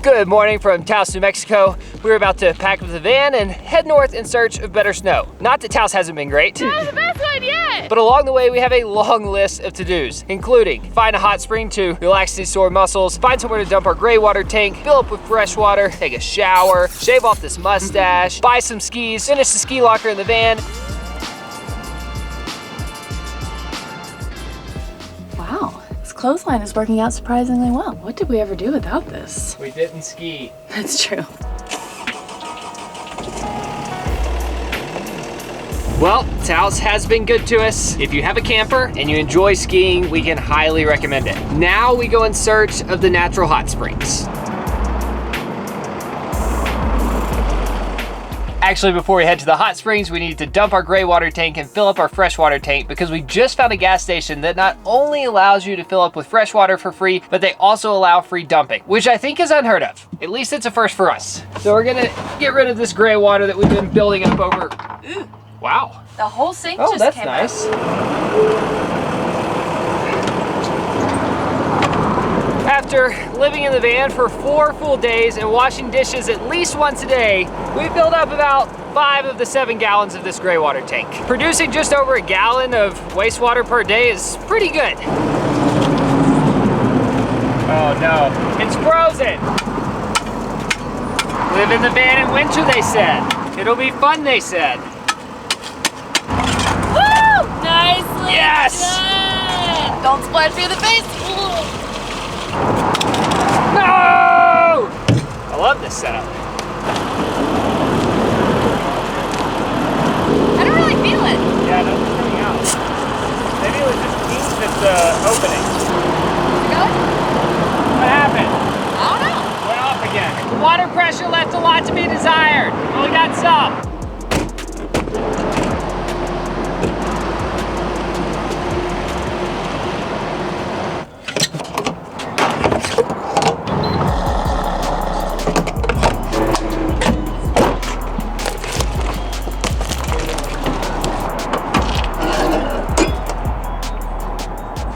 Good morning from Taos, New Mexico. We're about to pack up the van and head north in search of better snow. Not that Taos hasn't been great. That was the best one yet! But along the way, we have a long list of to-dos, including find a hot spring to relax these sore muscles, find somewhere to dump our gray water tank, fill up with fresh water, take a shower, shave off this mustache, buy some skis, finish the ski locker in the van. Wow, this clothesline is working out surprisingly well. What did we ever do without this? We didn't ski. That's true. Well, Taos has been good to us. If you have a camper and you enjoy skiing, we can highly recommend it. Now we go in search of the natural hot springs. Actually, before we head to the hot springs, we need to dump our gray water tank and fill up our fresh water tank because we just found a gas station that not only allows you to fill up with fresh water for free, but they also allow free dumping, which I think is unheard of. At least it's a first for us. So we're gonna get rid of this gray water that we've been building up over. Ooh. Wow. The whole sink just that's came nice. out. After living in the van for 4 full days and washing dishes at least once a day, we filled up about 5 of the 7 gallons of this gray water tank. Producing just over a gallon of wastewater per day is pretty good. Oh no, it's frozen. Live in the van in winter, they said. It'll be fun, they said. Nicely Yes! done! Don't splash me in the face! No! I love this setup. I don't really feel it. Yeah, nothing's coming out. Maybe it was just kinked at the opening. Is it going? What happened? I don't know. Went off again. The water pressure left a lot to be desired. Only got some.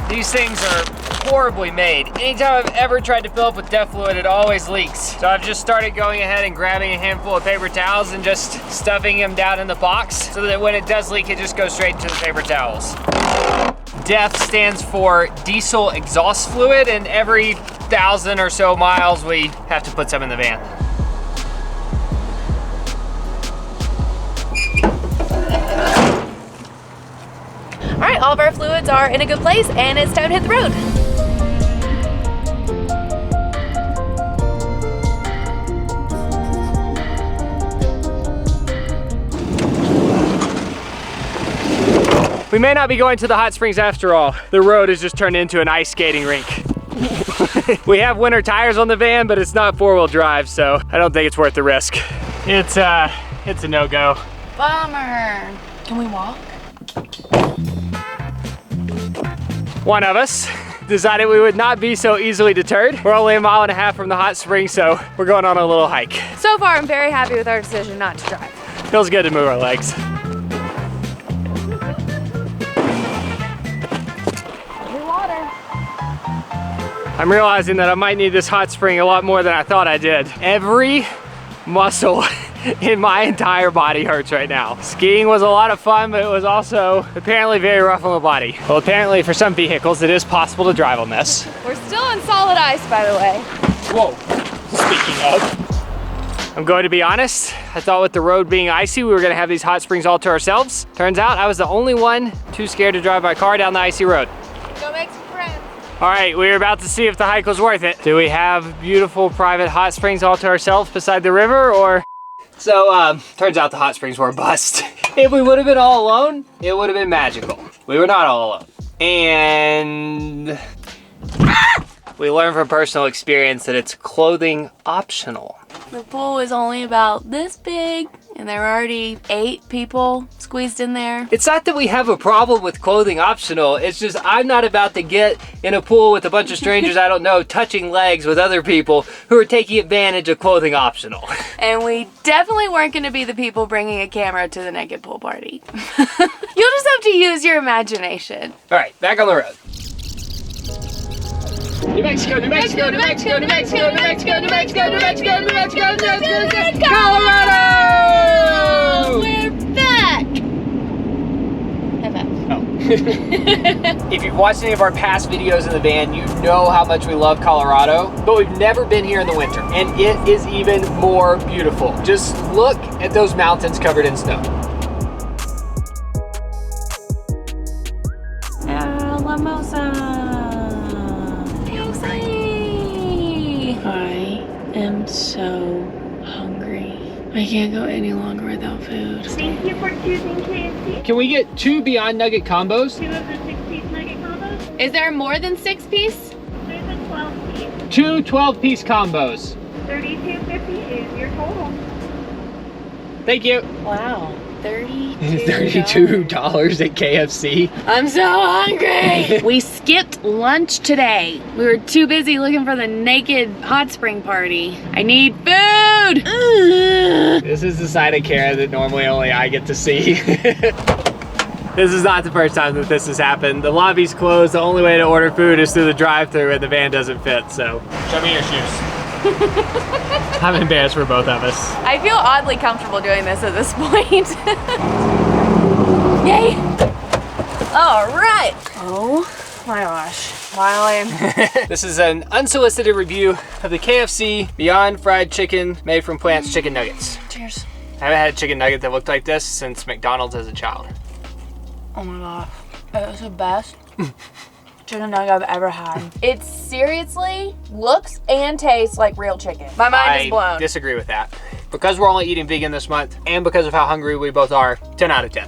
These things are horribly made. Anytime I've ever tried to fill up with DEF fluid, it always leaks. So I've just started going ahead and grabbing a handful of paper towels and just stuffing them down in the box so that when it does leak, it just goes straight into the paper towels. DEF stands for diesel exhaust fluid, and every 1,000 or so miles, we have to put some in the van. All right, all of our fluids are in a good place and it's time to hit the road. We may not be going to the hot springs after all. The road has just turned into an ice skating rink. We have winter tires on the van, but it's not 4-wheel drive, so I don't think it's worth the risk. It's a no-go. Bummer. Can we walk? One of us decided we would not be so easily deterred. We're only 1.5 miles from the hot spring, so we're going on a little hike. So far, I'm very happy with our decision not to drive. Feels good to move our legs. I'm realizing that I might need this hot spring a lot more than I thought I did. Every muscle in my entire body hurts right now. Skiing was a lot of fun, but it was also apparently very rough on the body. Well, apparently for some vehicles, it is possible to drive on this. We're still on solid ice, by the way. Whoa, speaking of. I'm going to be honest, I thought with the road being icy, we were gonna have these hot springs all to ourselves. Turns out I was the only one too scared to drive my car down the icy road. Go make some friends. All right, we're about to see if the hike was worth it. Do we have beautiful private hot springs all to ourselves beside the river, or? So, turns out the hot springs were a bust. If we would have been all alone, it would have been magical. We were not all alone. And we learned from personal experience that it's clothing optional. The pool is only about this big, and there were already 8 people squeezed in there. It's not that we have a problem with clothing optional, it's just I'm not about to get in a pool with a bunch of strangers I don't know touching legs with other people who are taking advantage of clothing optional. And we definitely weren't going to be the people bringing a camera to the naked pool party. You'll just have to use your imagination. All right, back on the road. New Mexico, New Mexico, New Mexico, New Mexico, New Mexico, New Mexico, New Mexico, New Mexico, New Mexico, Colorado! We're back. If you've watched any of our past videos in the van, you know how much we love Colorado, but we've never been here in the winter, and it is even more beautiful. Just look at those mountains covered in snow. Alamosa. I am so hungry. I can't go any longer without food. Thank you for choosing KFC. Can we get 2 Beyond Nugget combos? 2 of the 6-piece nugget combos. Is there more than 6 piece? There's a 12-piece. 2 12-piece combos. $32.50 is your total. Thank you. Wow. $32 at KFC. I'm so hungry. We skipped lunch today. We were too busy looking for the naked hot spring party. I need food. This is the side of Kara that normally only I get to see. This is not the first time that this has happened. The lobby's closed. The only way to order food is through the drive-thru and the van doesn't fit, so. Show me your shoes. I'm embarrassed for both of us. I feel oddly comfortable doing this at this point. Yay! All right. Oh my gosh. While I'm... This is an unsolicited review of the KFC Beyond Fried Chicken made from plants chicken nuggets. Cheers. I haven't had a chicken nugget that looked like this since McDonald's as a child. Oh my god. It was the best chicken nugget I've ever had. It seriously looks and tastes like real chicken. My mind is blown. I disagree with that. Because we're only eating vegan this month, and because of how hungry we both are, 10 out of 10.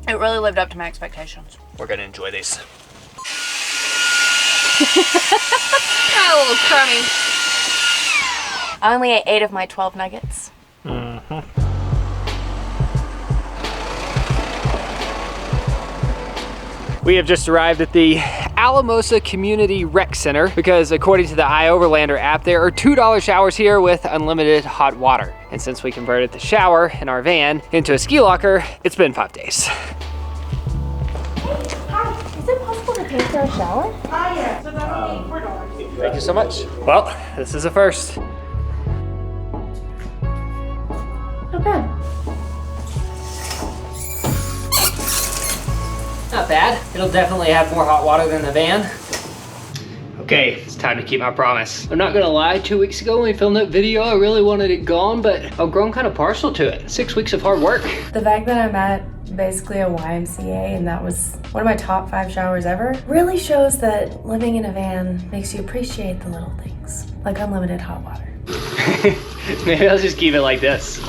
It really lived up to my expectations. We're gonna enjoy these. A little crummy. I only ate 8 of my 12 nuggets. We have just arrived at the Alamosa Community Rec Center because according to the iOverlander app, there are $2 showers here with unlimited hot water. And since we converted the shower in our van into a ski locker, it's been 5 days. Hi, is it possible to pay for a shower? Yeah, so that'll be $4. Thank you so much. Well, this is a first. Not bad. Not bad. It'll definitely have more hot water than the van. Okay, it's time to keep my promise. I'm not gonna lie, 2 weeks ago when we filmed that video, I really wanted it gone, but I've grown kind of partial to it. 6 weeks of hard work. The fact that I'm at basically a YMCA and that was one of my top 5 showers ever really shows that living in a van makes you appreciate the little things, like unlimited hot water. Maybe I'll just keep it like this.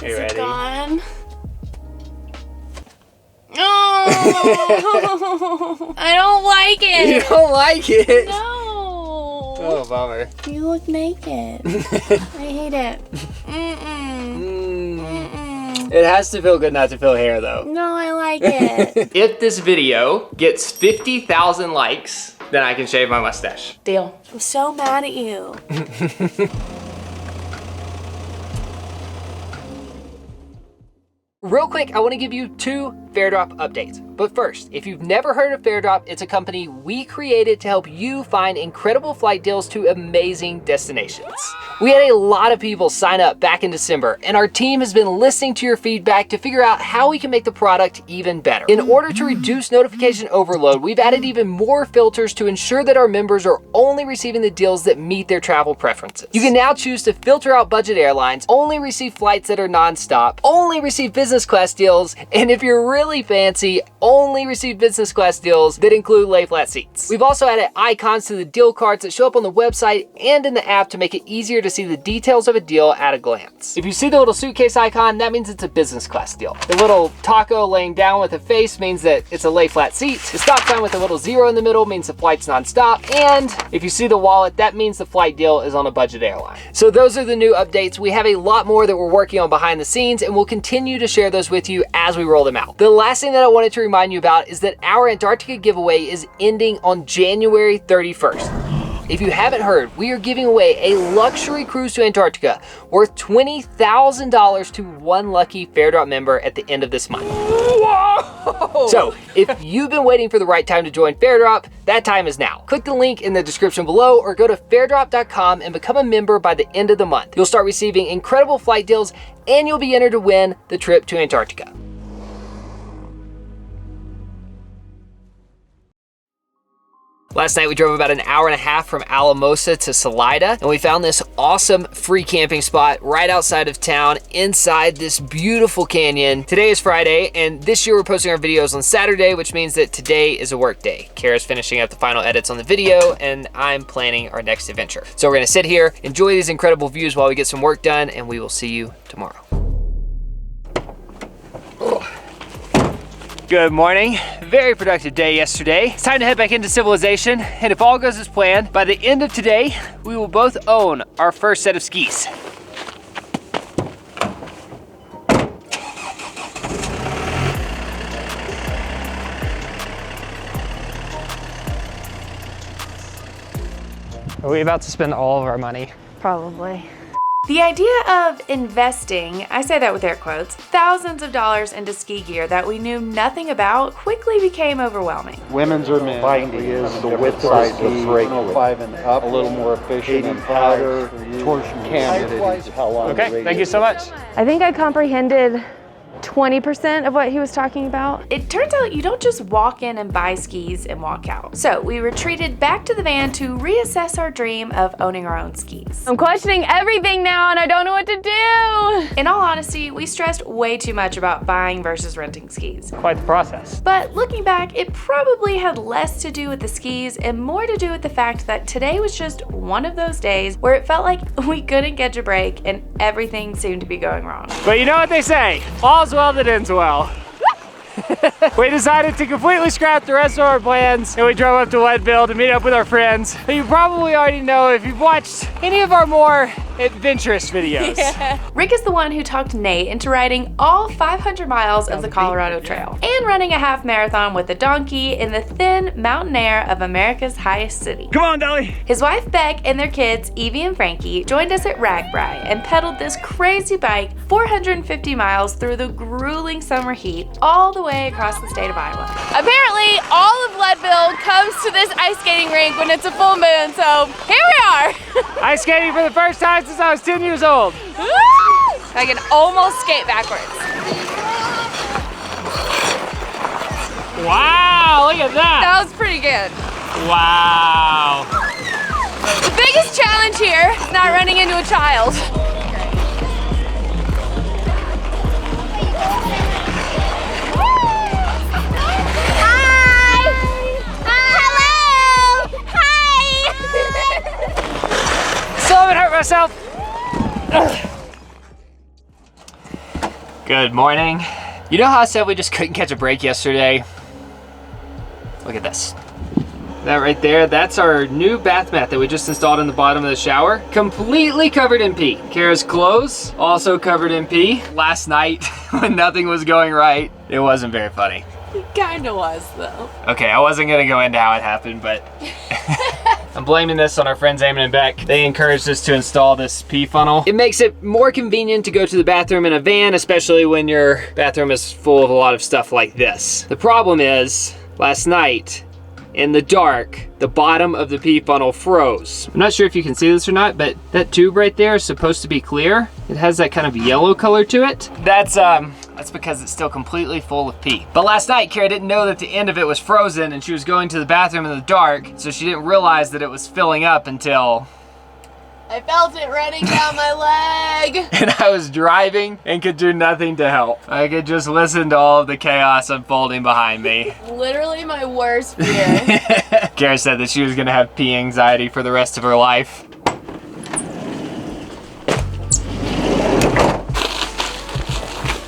Are you ready? Gone. No, I don't like it. You don't like it? No. Oh, bummer. You look naked. I hate it. It has to feel good not to feel hair though. No, I like it. If this video gets 50,000 likes, then I can shave my mustache. Deal. I'm so mad at you. Real quick, I want to give you 2 FareDrop updates. But first, if you've never heard of FareDrop, it's a company we created to help you find incredible flight deals to amazing destinations. We had a lot of people sign up back in December, and our team has been listening to your feedback to figure out how we can make the product even better. In order to reduce notification overload, we've added even more filters to ensure that our members are only receiving the deals that meet their travel preferences. You can now choose to filter out budget airlines, only receive flights that are nonstop, only receive business class deals, and if you're really fancy, only receive business class deals that include lay flat seats. We've also added icons to the deal cards that show up on the website and in the app to make it easier to see the details of a deal at a glance. If you see the little suitcase icon, that means it's a business class deal. The little taco laying down with a face means that it's a lay flat seat. The stop sign with a little 0 in the middle means the flight's nonstop. And if you see the wallet, that means the flight deal is on a budget airline. So those are the new updates. We have a lot more that we're working on behind the scenes, and we'll continue to share those with you as we roll them out. The last thing that I wanted to remind you about is that our Antarctica giveaway is ending on January 31st. If you haven't heard, we are giving away a luxury cruise to Antarctica worth $20,000 to one lucky FareDrop member at the end of this month. Whoa! Whoa! So if you've been waiting for the right time to join FareDrop, that time is now. Click the link in the description below or go to FareDrop.com and become a member by the end of the month. You'll start receiving incredible flight deals and you'll be entered to win the trip to Antarctica. Last night we drove about an hour and a half from Alamosa to Salida, and we found this awesome free camping spot right outside of town inside this beautiful canyon. Today is Friday, and this year we're posting our videos on Saturday, which means that today is a work day. Kara's finishing up the final edits on the video, and I'm planning our next adventure. So we're gonna sit here, enjoy these incredible views while we get some work done, and we will see you tomorrow. Good morning. Very productive day yesterday. It's time to head back into civilization, and if all goes as planned, by the end of today, we will both own our first set of skis. Are we about to spend all of our money? Probably. The idea of investing, I say that with air quotes, thousands of dollars into ski gear that we knew nothing about quickly became overwhelming. Women's or men's binding is the width size of brake, 5 and up, a little more efficient and powder, torsion cam. Okay, thank you so much. I think I comprehended 20% of what he was talking about. It turns out you don't just walk in and buy skis and walk out. So we retreated back to the van to reassess our dream of owning our own skis. I'm questioning everything now and I don't know what to do. In all honesty, we stressed way too much about buying versus renting skis. Quite the process. But looking back, it probably had less to do with the skis and more to do with the fact that today was just one of those days where it felt like we couldn't catch a break and everything seemed to be going wrong. But you know what they say, all's well that ends well. We decided to completely scrap the rest of our plans and we drove up to Leadville to meet up with our friends who you probably already know if you've watched any of our more adventurous videos. Yeah. Rick is the one who talked Nate into riding all 500 miles of the Colorado Trail and running a half marathon with a donkey in the thin mountain air of America's highest city. Come on, Dolly. His wife Beck and their kids, Evie and Frankie, joined us at Ragbri and pedaled this crazy bike 450 miles through the grueling summer heat all the way across the state of Iowa. Apparently, all of Leadville comes to this ice skating rink when it's a full moon, so here we are. Ice skating for the first time since I was 10 years old. I can almost skate backwards. Wow, look at that. That was pretty good. Wow. The biggest challenge here is not running into a child. Still haven't hurt myself. Good morning. You know how I said we just couldn't catch a break yesterday? Look at this. That right there, that's our new bath mat that we just installed in the bottom of the shower. Completely covered in pee. Kara's clothes, also covered in pee. Last night, when nothing was going right, it wasn't very funny. It kinda was, though. Okay, I wasn't gonna go into how it happened, but I'm blaming this on our friends Eamon and Beck. They encouraged us to install this pee funnel. It makes it more convenient to go to the bathroom in a van, especially when your bathroom is full of a lot of stuff like this. The problem is, last night, in the dark, the bottom of the pee funnel froze. I'm not sure if you can see this or not, but that tube right there is supposed to be clear. It has that kind of yellow color to it. That's because it's still completely full of pee. But last night, Kara didn't know that the end of it was frozen and she was going to the bathroom in the dark, so she didn't realize that it was filling up until I felt it running down my leg. and I was driving and could do nothing to help. I could just listen to all of the chaos unfolding behind me. Literally my worst fear. Kara said that she was gonna have pee anxiety for the rest of her life.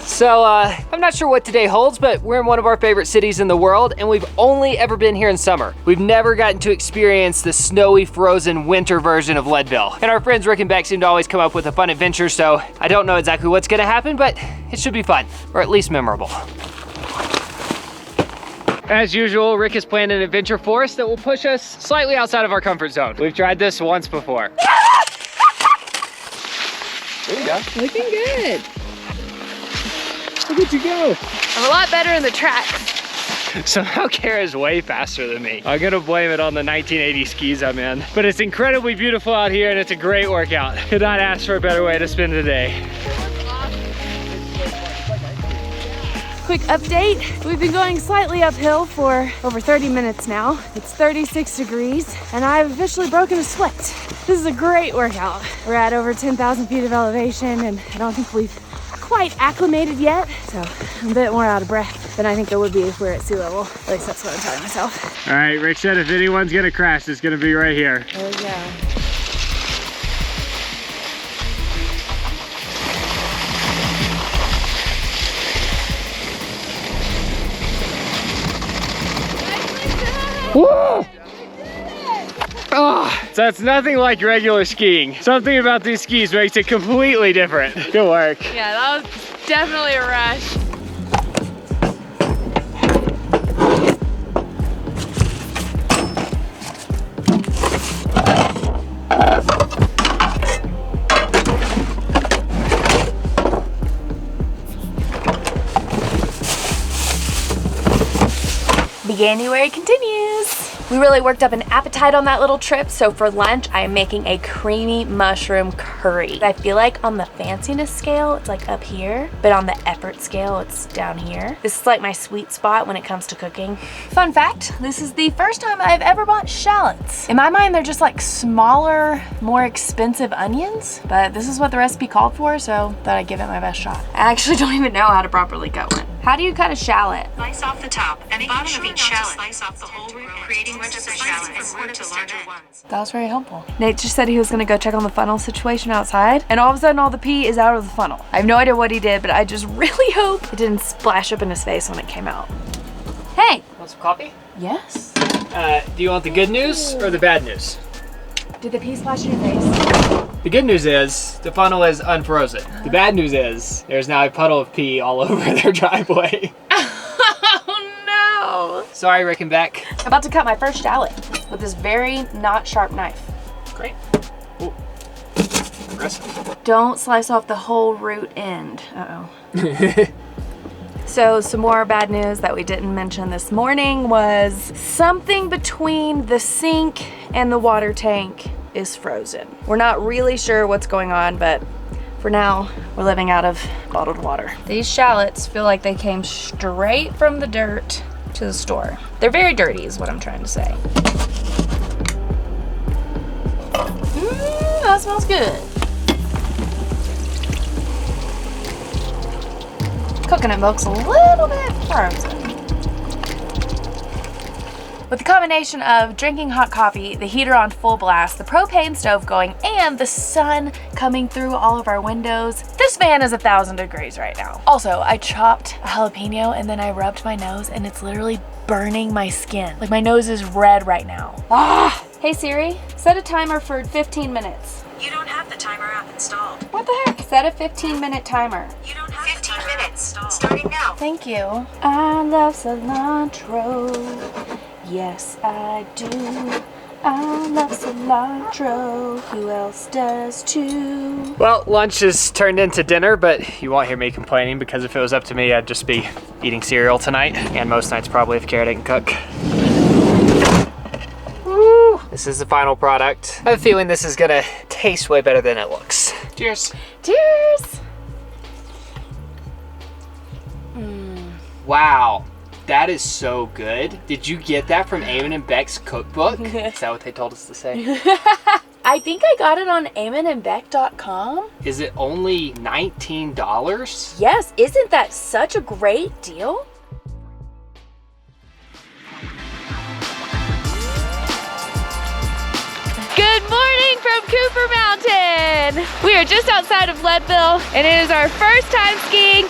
So I'm not sure what today holds, but we're in one of our favorite cities in the world and we've only ever been here in summer. We've never gotten to experience the snowy, frozen winter version of Leadville. And our friends Rick and Beck seem to always come up with a fun adventure, so I don't know exactly what's gonna happen, but it should be fun, or at least memorable. As usual, Rick has planned an adventure for us that will push us slightly outside of our comfort zone. We've tried this once before. There you go. Looking good. Look at you go. I'm a lot better in the tracks. Somehow Kara's way faster than me. I'm gonna blame it on the 1980 skis I'm in. But it's incredibly beautiful out here and it's a great workout. Could not ask for a better way to spend the day. Quick update. We've been going slightly uphill for over 30 minutes now. It's 36 degrees and I've officially broken a sweat. This is a great workout. We're at over 10,000 feet of elevation and I don't think we've quite acclimated yet. So I'm a bit more out of breath than I think I would be if we were at sea level. At least that's what I'm telling myself. All right, Rick said if anyone's gonna crash, it's gonna be right here. Oh yeah. Woo! Oh, so it's nothing like regular skiing. Something about these skis makes it completely different. Good work. Yeah, that was definitely a rush. The January continues. We really worked up an appetite on that little trip, so for lunch I am making a creamy mushroom curry. I feel like on the fanciness scale it's like up here, but on the effort scale it's down here. This is like my sweet spot when it comes to cooking. Fun fact, this is the first time I've ever bought shallots. In my mind they're just like smaller, more expensive onions, but this is what the recipe called for, so thought I'd give it my best shot. I actually don't even know how to properly cut one. How do you cut a shallot? Slice off the top and the bottom of each shallot. Slice off the whole root, creating wedges of shallot and work to larger ones. That was very helpful. Nate just said he was gonna go check on the funnel situation outside, and all of a sudden all the pee is out of the funnel. I have no idea what he did, but I just really hope it didn't splash up in his face when it came out. Hey! Want some coffee? Yes? Do you want the good news or the bad news? Did the pee splash in your face? The good news is the funnel is unfrozen. The bad news is there's now a puddle of pee all over their driveway. Oh no! Sorry, Rick and Beck. I'm about to cut my first shallot with this very not sharp knife. Great. Ooh. Aggressive. Don't slice off the whole root end. Uh-oh. So some more bad news that we didn't mention this morning was something between the sink and the water tank is frozen. We're not really sure what's going on, but for now, we're living out of bottled water. These shallots feel like they came straight from the dirt to the store. They're very dirty is what I'm trying to say. That smells good. Coconut milk's a little bit frozen. With the combination of drinking hot coffee, the heater on full blast, the propane stove going, and the sun coming through all of our windows, this van is 1,000 degrees right now. Also, I chopped a jalapeno and then I rubbed my nose and it's literally burning my skin. Like my nose is red right now. Ah! Hey Siri, set a timer for 15 minutes. You don't have the timer app installed. What the heck? Set a 15-minute timer. You don't have 15 minutes. Starting now. Thank you. I love cilantro. Yes, I do. I love cilantro. Who else does too? Well, lunch has turned into dinner, but you won't hear me complaining because if it was up to me, I'd just be eating cereal tonight, and most nights probably if Kara didn't cook. Woo! This is the final product. I have a feeling this is gonna taste way better than it looks. Cheers. Cheers! Wow. That is so good. Did you get that from Eamon and Beck's cookbook? Is that what they told us to say? I think I got it on eamonandbeck.com. Is it only $19? Yes, isn't that such a great deal? Good morning from Cooper Mountain. We are just outside of Leadville and it is our first time skiing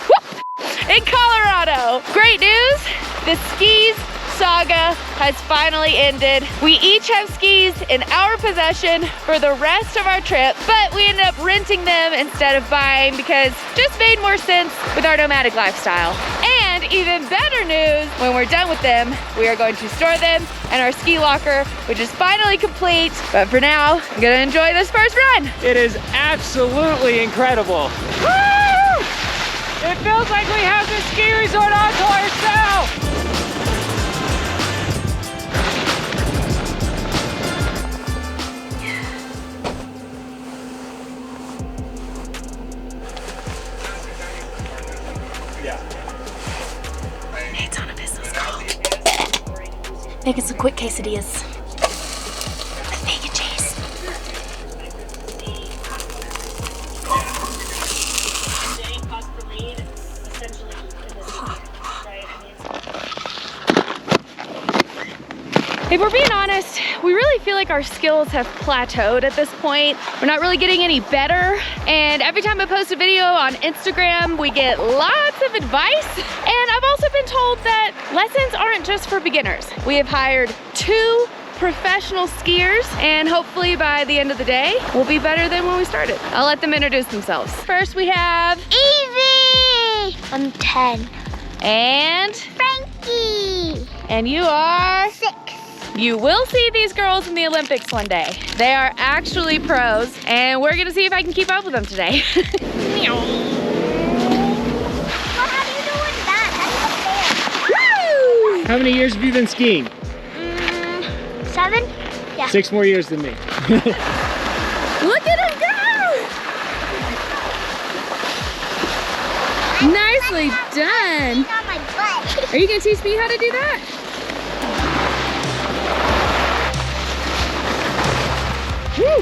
in Colorado. Great news, the skis saga has finally ended. We each have skis in our possession for the rest of our trip, but we ended up renting them instead of buying because it just made more sense with our nomadic lifestyle. And even better news, when we're done with them, we are going to store them in our ski locker, which is finally complete. But for now, I'm gonna enjoy this first run. It is absolutely incredible. Woo! It feels like we have the ski resort all to ourselves. Making some quick quesadillas with bacon cheese. If we're being honest, we really feel like our skills have plateaued at this point. We're not really getting any better. And every time I post a video on Instagram, we get lots of advice. And I've also been told that lessons aren't just for beginners. We have hired 2 professional skiers, and hopefully by the end of the day, we'll be better than when we started. I'll let them introduce themselves. First we have Evie! I'm 10. and Frankie! and you are 6. You will see these girls in the Olympics one day. They are actually pros, and we're gonna see if I can keep up with them today. Well, how do you doing that? That's unfair. How many years have you been skiing? 7? Yeah. 6 more years than me. Look at them go! Nicely done. On my butt. Are you gonna teach me how to do that? Woo!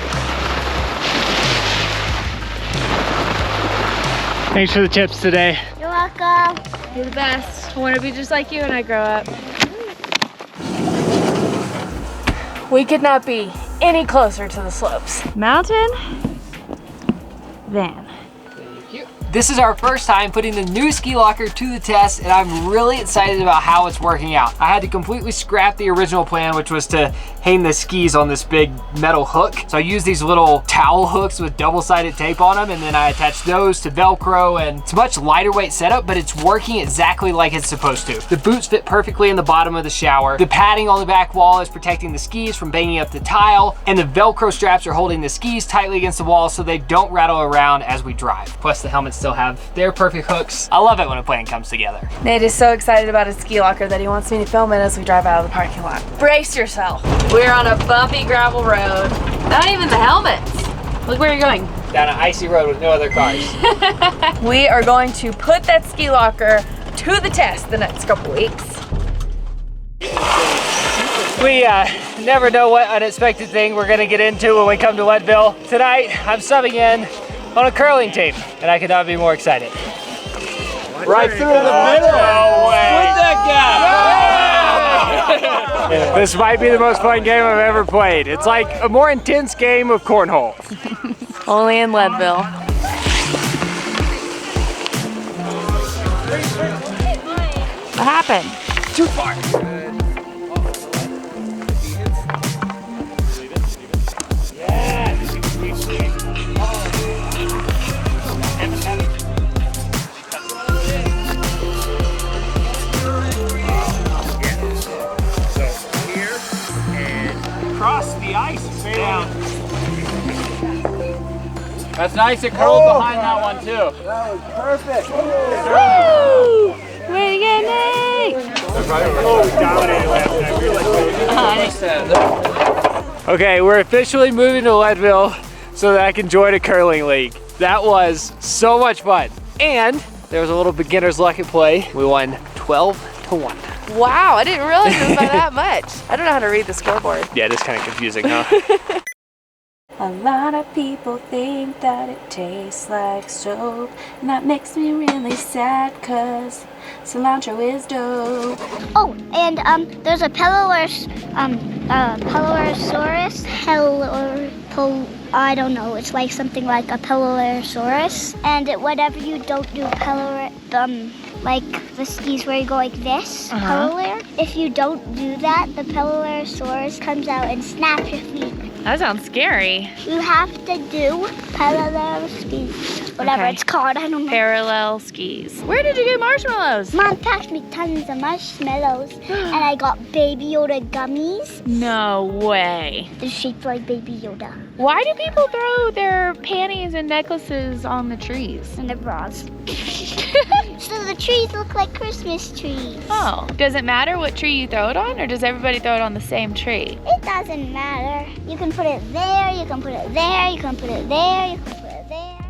Thanks for the tips today. You're welcome. You're the best. I want to be just like you when I grow up. We could not be any closer to the slopes. Mountain, van. This is our first time putting the new ski locker to the test, and I'm really excited about how it's working out. I had to completely scrap the original plan, which was to hang the skis on this big metal hook. So I used these little towel hooks with double-sided tape on them, and then I attached those to Velcro, and it's a much lighter weight setup, but it's working exactly like it's supposed to. The boots fit perfectly in the bottom of the shower. The padding on the back wall is protecting the skis from banging up the tile, and the Velcro straps are holding the skis tightly against the wall so they don't rattle around as we drive. Plus the helmets still have their perfect hooks. I love it when a plan comes together. Nate is so excited about his ski locker that he wants me to film it as we drive out of the parking lot. Brace yourself. We're on a bumpy gravel road. Not even the helmets. Look where you're going. Down an icy road with no other cars. We are going to put that ski locker to the test the next couple weeks. We never know what unexpected thing we're gonna get into when we come to Leadville. Tonight, I'm subbing in on a curling team, and I could not be more excited. Right through the middle. No way. With that gap. This might be the most fun game I've ever played. It's like a more intense game of cornhole. Only in Leadville. What happened? Too far. Cross the ice, stay down. That's nice, it curled behind that one too. That was perfect. Woo! Way to go, Nate! Oh, we dominated last time. Okay, we're officially moving to Leadville so that I can join a curling league. That was so much fun. And there was a little beginner's luck at play. We won 12-1. Wow, I didn't realize it was by that much. I don't know how to read the scoreboard. Yeah, it is kind of confusing, huh? A lot of people think that it tastes like soap, and that makes me really sad, cause cilantro is dope. Oh, and there's a Pelorosaurus. I don't know. It's like something like a Pelorosaurus. And whatever you don't do like the skis where you go like this, Pelor. If you don't do that, the Pelorosaurus comes out and snaps your feet. That sounds scary. You have to do parallel skis, whatever it's called. I don't know. Parallel skis. Where did you get marshmallows? Mom packed me tons of marshmallows, and I got Baby Yoda gummies. No way. They're shaped like Baby Yoda. Why do people throw their panties and necklaces on the trees? And their bras. So the trees look like Christmas trees. Oh, does it matter what tree you throw it on, or does everybody throw it on the same tree? It doesn't matter. You can put it there, you can put it there, you can put it there, you can put it there.